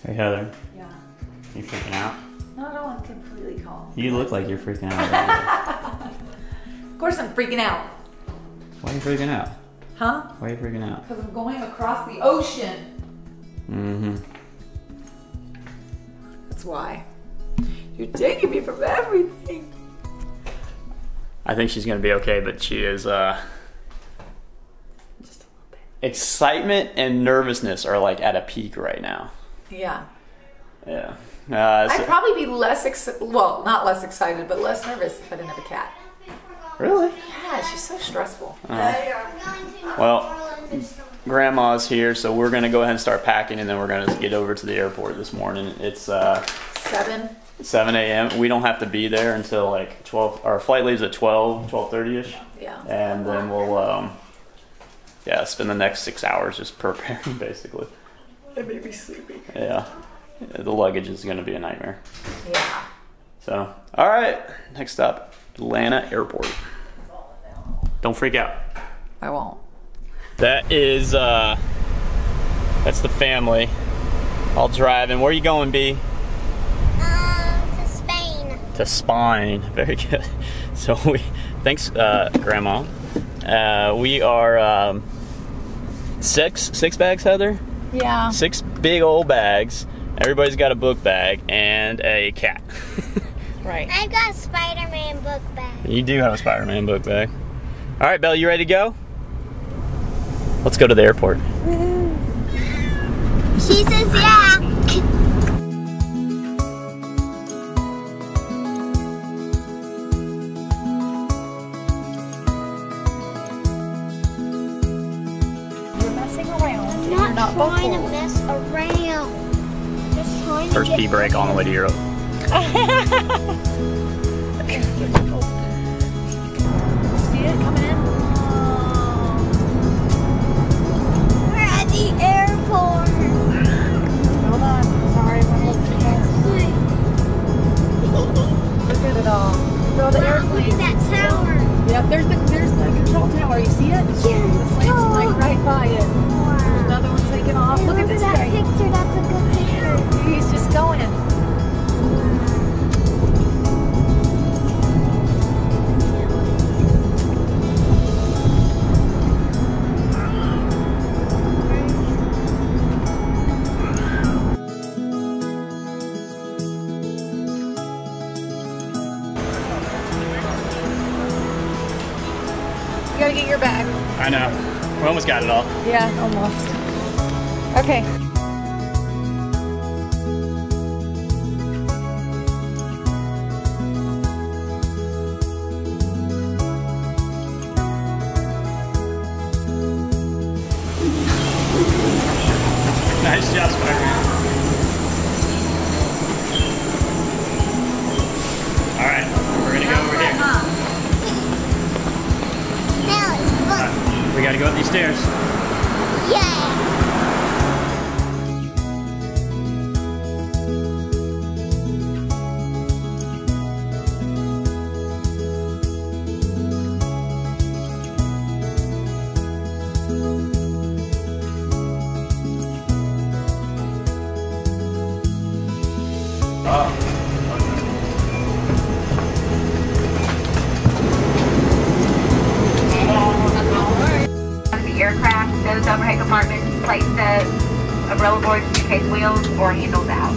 Hey Heather. Yeah. You freaking out? No, I don't want completely calm. You look like you're freaking out. Of course I'm freaking out. Why are you freaking out? Huh? Why are you freaking out? Because I'm going across the ocean. Mm-hmm. That's why. You're taking me from everything. I think she's gonna be okay, but she is Just a little bit. excitement and nervousness are like at a peak right now. Yeah. Yeah. I'd probably be well, not less excited, but less nervous if I didn't have a cat. Really? Yeah, she's so stressful. Well, Grandma's here, so we're gonna go ahead and start packing, and then we're gonna get over to the airport this morning. It's 7 a.m. We don't have to be there until like 12. Our flight leaves at 12:30ish. Yeah. And then we'll spend the next 6 hours just preparing, basically. It made me sleepy. Yeah. The luggage is gonna be a nightmare. Yeah. So, all right. Next up, Atlanta Airport. Don't freak out. I won't. That is that's the family all driving. Where are you going, B? To Spain. To Spain. Very good. So thanks, Grandma. We are 6 bags, Heather. Yeah. 6 big old bags. Everybody's got a book bag and a cat. Right. I've got a Spider-Man book bag. You do have a Spider-Man book bag. All right, Belle, you ready to go? Let's go to the airport. She says yeah. You're messing around. I'm not trying to mess around. Just trying to First get pee break on the way to Europe. See it coming in? We're at the airport. Hold on. Sorry, I'm a little too fast. Look at it all. Throw the Look airplane. at that tower. Yep, there's the control tower. You see it? The plane's like right by it. Wow. Another one taking off. Look at this that guy. picture. That's a good picture. He's just going. You gotta get your bag. I know. We almost got it all. Yeah, almost. Okay. Nice job, Spider-Man. All right, we're gonna go over here. Now it's fun. We gotta go up these stairs. Yay. The aircraft, those overhead compartments, place the umbrella boards, suitcase wheels, or handles out.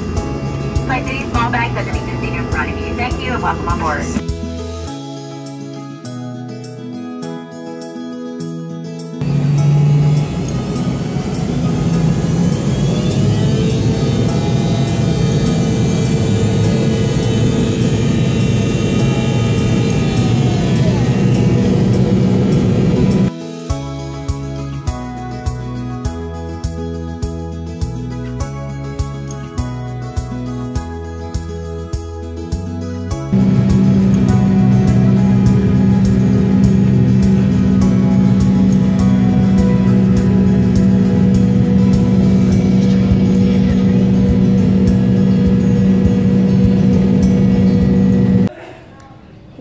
Place any small bags underneath the seat in front of you. Thank you and welcome on board.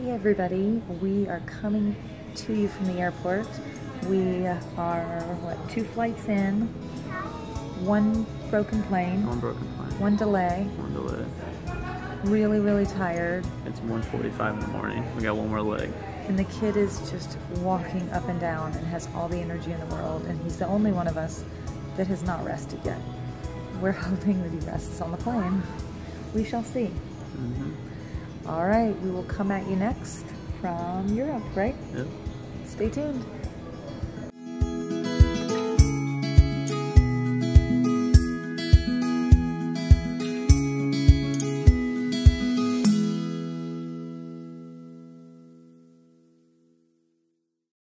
Everybody, we are coming to you from the airport. We are, what, 2 flights in, One broken plane. One broken plane. One delay. One delay. Really, really tired. It's 1:45 in the morning. We got one more leg. And the kid is just walking up and down and has all the energy in the world. And he's the only one of us that has not rested yet. We're hoping that he rests on the plane. We shall see. All right, we will come at you next from Europe, right? Yep. Stay tuned.